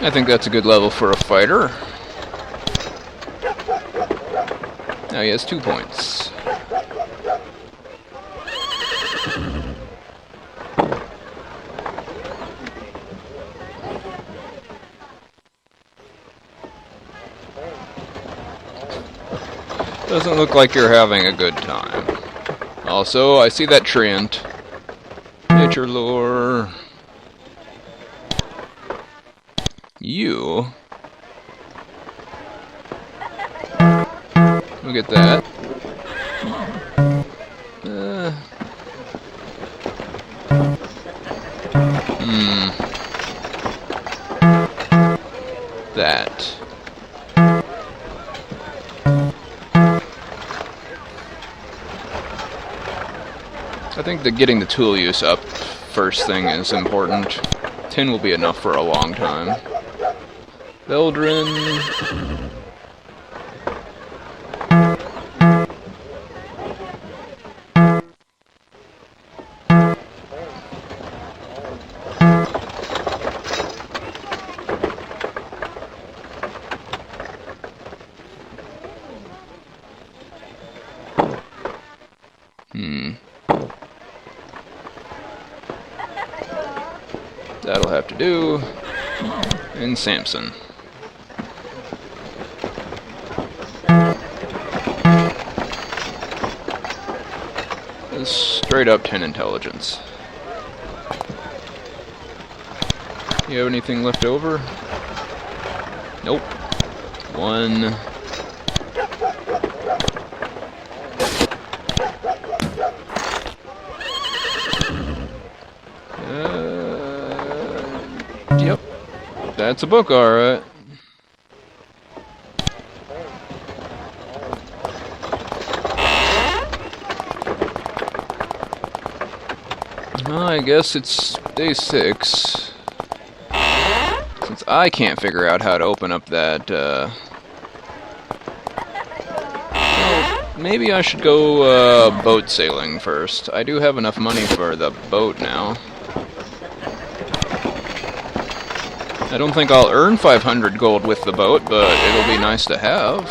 I think that's a good level for a fighter. Now he has 2 points. Doesn't look like you're having a good time. Also, I see that treant. Nature lore. You. Look at that. That. I think that getting the tool use up first thing is important. 10 will be enough for a long time. Veldrin. That'll have to do. And Samson. Straight up 10 intelligence. You have anything left over? Nope. 1. Yep. That's a book, alright. Well, I guess it's day 6. Since I can't figure out how to open up that, well, maybe I should go, boat sailing first. I do have enough money for the boat now. I don't think I'll earn 500 gold with the boat, but it'll be nice to have.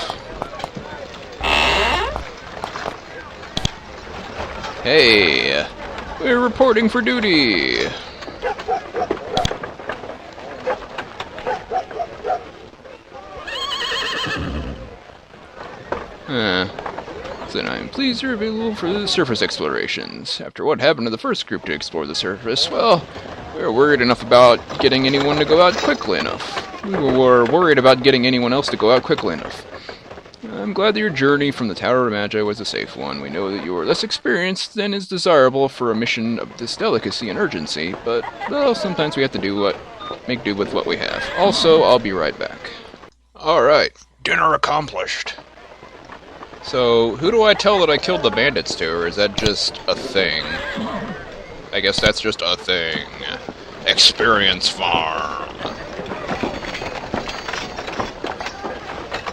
Hey, we're reporting for duty. Then I'm pleased you're available for the surface explorations. After what happened to the first group to explore the surface, well, we were worried enough about getting anyone to go out quickly enough. We were worried about getting anyone else to go out quickly enough. I'm glad that your journey from the Tower of Magi was a safe one. We know that you are less experienced than is desirable for a mission of this delicacy and urgency, but, well, sometimes we have to make do with what we have. Also, I'll be right back. Alright, dinner accomplished. So, who do I tell that I killed the bandits to, or is that just a thing? I guess that's just a thing. Experience farm.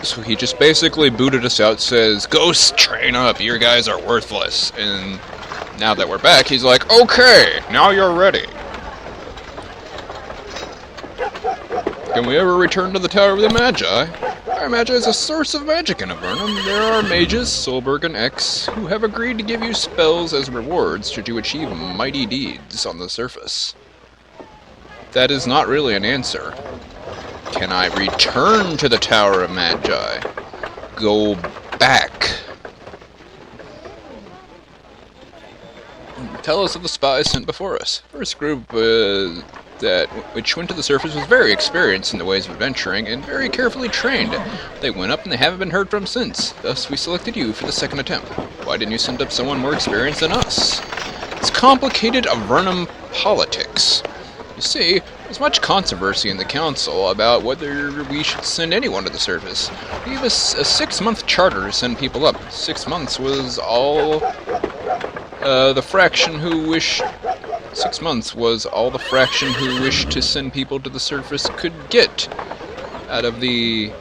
So he just basically booted us out, says, "Go train up, you guys are worthless." And now that we're back, he's like, "Okay, now you're ready." Can we ever return to the Tower of the Magi? Our Magi is a source of magic in Avernum. There are mages, Solberg and X, who have agreed to give you spells as rewards should you achieve mighty deeds on the surface. That is not really an answer. Can I return to the Tower of Magi? Go back. Tell us of the spies sent before us. First group which went to the surface was very experienced in the ways of adventuring and very carefully trained. They went up and they haven't been heard from since. Thus we selected you for the second attempt. Why didn't you send up someone more experienced than us? It's complicated Avernum politics. You see, there's much controversy in the council about whether we should send anyone to the surface. We have a 6-month charter to send people up. 6 months was all the fraction who wished... 6 months was all the fraction who wished to send people to the surface could get out of the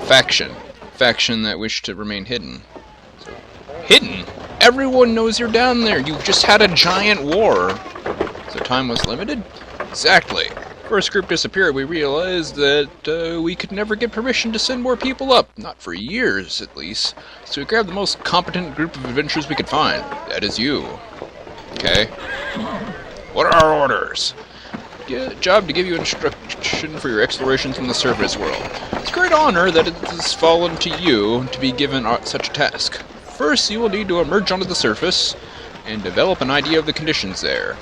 faction that wished to remain hidden. So, hidden? Everyone knows you're down there. You just had a giant war. So time was limited? Exactly. First group disappeared, we realized that we could never get permission to send more people up, not for years at least. So we grabbed the most competent group of adventurers we could find. That is you. Okay. What are our orders? Job to give you instruction for your explorations in the surface world. It's a great honor that it has fallen to you to be given such a task. First, you will need to emerge onto the surface and develop an idea of the conditions there.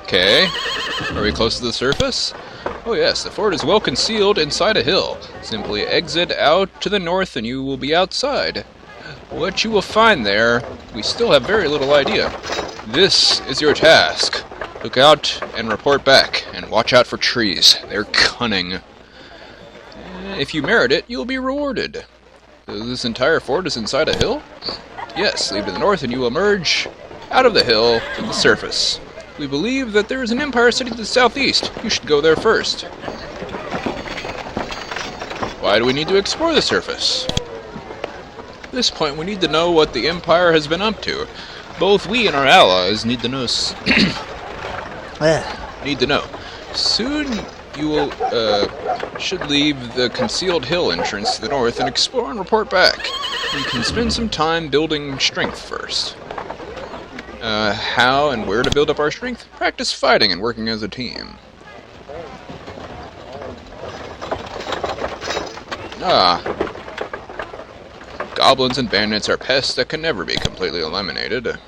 Okay. Are we close to the surface? Oh yes, the fort is well concealed inside a hill. Simply exit out to the north and you will be outside. What you will find there, we still have very little idea. This is your task. Look out and report back, and watch out for trees. They're cunning. If you merit it, you'll be rewarded. This entire fort is inside a hill? Yes, leave to the north and you will emerge out of the hill to the surface. We believe that there is an empire city to the southeast. You should go there first. Why do we need to explore the surface? At this point, we need to know what the empire has been up to. Both we and our allies need to know. Soon, you will should leave the concealed hill entrance to the north and explore and report back. You can spend some time building strength first. How and where to build up our strength? Practice fighting and working as a team. Goblins and bandits are pests that can never be completely eliminated.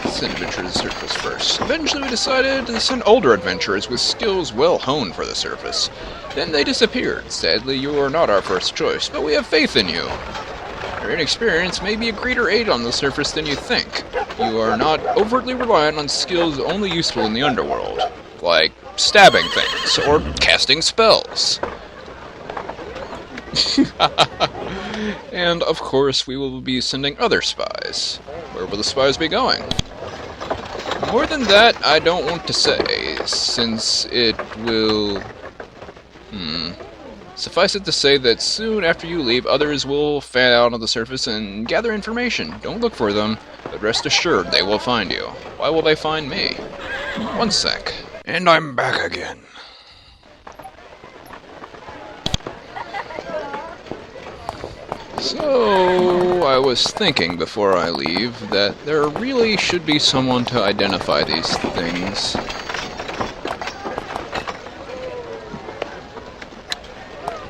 Send adventurers to the surface first. Eventually we decided to send older adventurers with skills well honed for the surface. Then they disappeared. Sadly, you are not our first choice, but we have faith in you. Your inexperience may be a greater aid on the surface than you think. You are not overtly reliant on skills only useful in the underworld, like stabbing things or casting spells. And, of course, we will be sending other spies. Where will the spies be going? More than that, I don't want to say, since it will... Suffice it to say that soon after you leave, others will fan out on the surface and gather information. Don't look for them, but rest assured they will find you. Why will they find me? One sec. And I'm back again. So, I was thinking before I leave that there really should be someone to identify these things.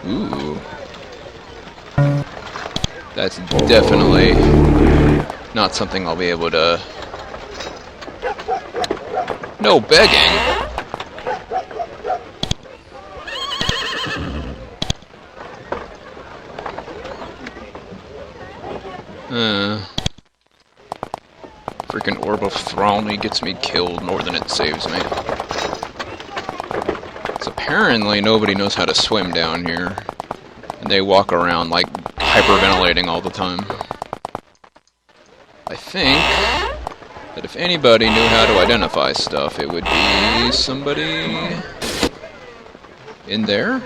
Ooh. That's definitely not something I'll be able to... No begging! Freaking Orb of Thralmy gets me killed more than it saves me. So apparently nobody knows how to swim down here. And they walk around like hyperventilating all the time. I think that if anybody knew how to identify stuff, it would be somebody in there?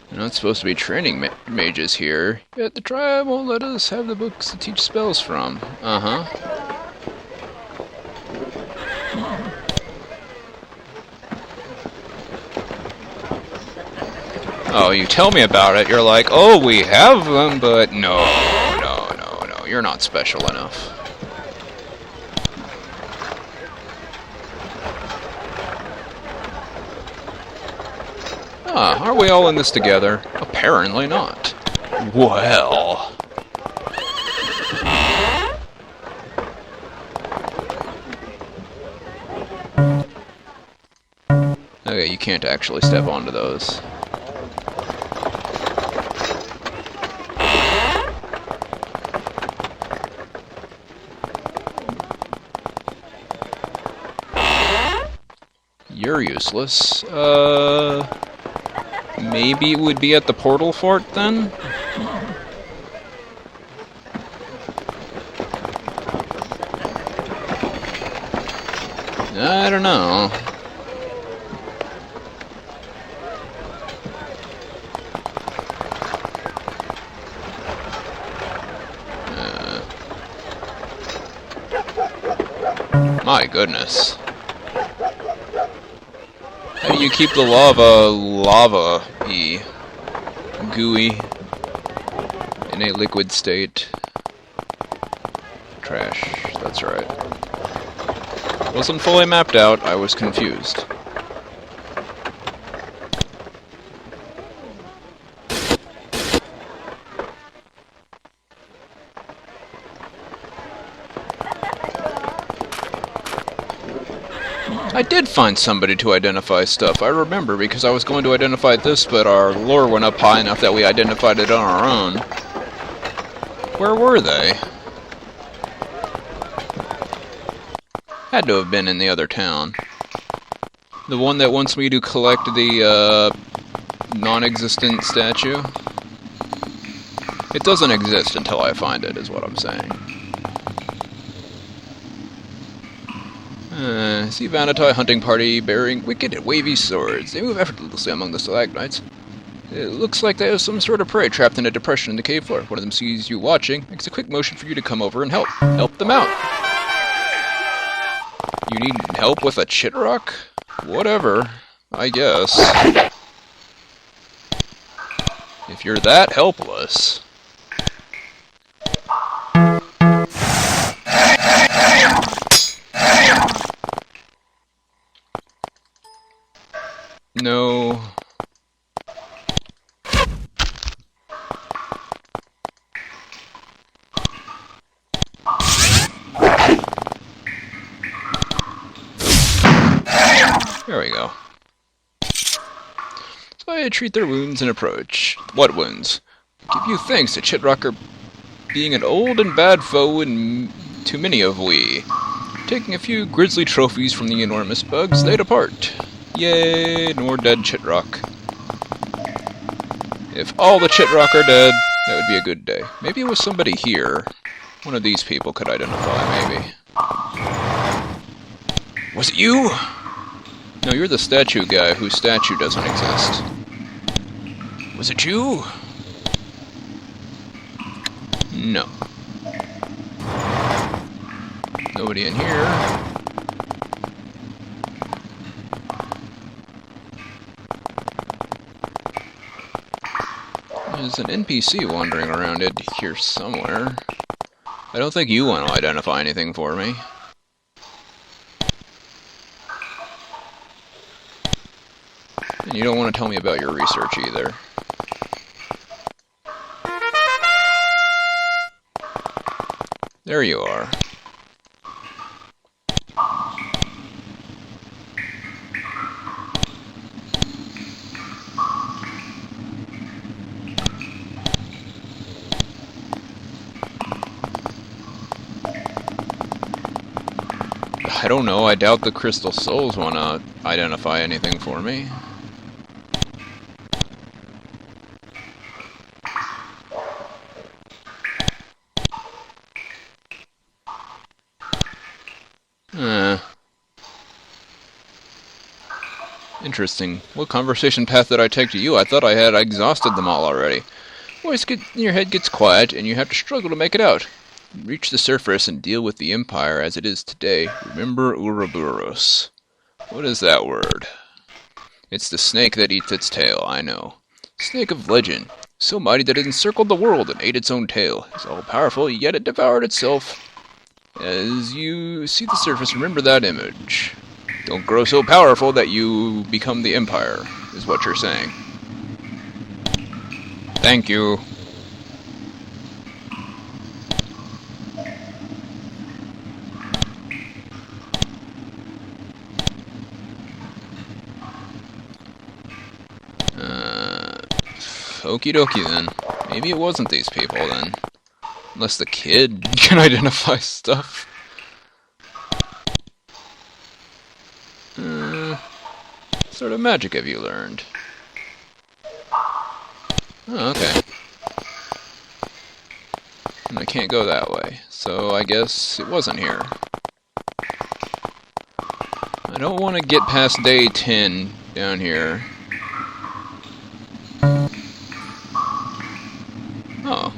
We're not supposed to be training mages here, yet the tribe won't let us have the books to teach spells from. Oh, you tell me about it, you're like, oh, we have them, but no, you're not special enough. Ah, are we all in this together? Apparently not. Well... Okay, you can't actually step onto those. You're useless. Maybe it would be at the portal fort then? I don't know. My goodness. How do you keep the lava-y, gooey, in a liquid state? Trash, that's right. Wasn't fully mapped out, I was confused. I did find somebody to identify stuff, I remember, because I was going to identify this, but our lore went up high enough that we identified it on our own. Where were they? Had to have been in the other town. The one that wants me to collect the, non-existent statue? It doesn't exist until I find it, is what I'm saying. See Vanatai hunting party bearing wicked and wavy swords. They move effortlessly among the stalagmites. It looks like they have some sort of prey trapped in a depression in the cave floor. One of them sees you watching, makes a quick motion for you to come over and help. Help them out. You need help with a chitrock? Whatever, I guess. If you're that helpless. No. There we go. So I treat their wounds and approach. What wounds? Give you thanks to Chitrocker being an old and bad foe and too many of we. Taking a few grisly trophies from the enormous bugs, they depart. Yay, nor dead Chitrock. If all the Chitrock are dead, that would be a good day. Maybe it was somebody here. One of these people could identify, maybe. Was it you? No, you're the statue guy whose statue doesn't exist. Was it you? No. Nobody in here. There's an NPC wandering around it here somewhere. I don't think you want to identify anything for me. And you don't want to tell me about your research either. There you are. I don't know, I doubt the Crystal Souls want to identify anything for me. Interesting. What conversation path did I take to you? I thought I had exhausted them all already. Voice in your head gets quiet, and you have to struggle to make it out. Reach the surface and deal with the Empire as it is today. Remember Ouroboros. What is that word? It's the snake that eats its tail, I know. Snake of legend. So mighty that it encircled the world and ate its own tail. It's all-powerful, yet it devoured itself. As you see the surface, remember that image. Don't grow so powerful that you become the Empire, is what you're saying. Thank you. Okie dokie then. Maybe it wasn't these people then. Unless the kid can identify stuff. What sort of magic have you learned? Oh, okay. And I can't go that way, so I guess it wasn't here. I don't want to get past day 10 down here. Oh.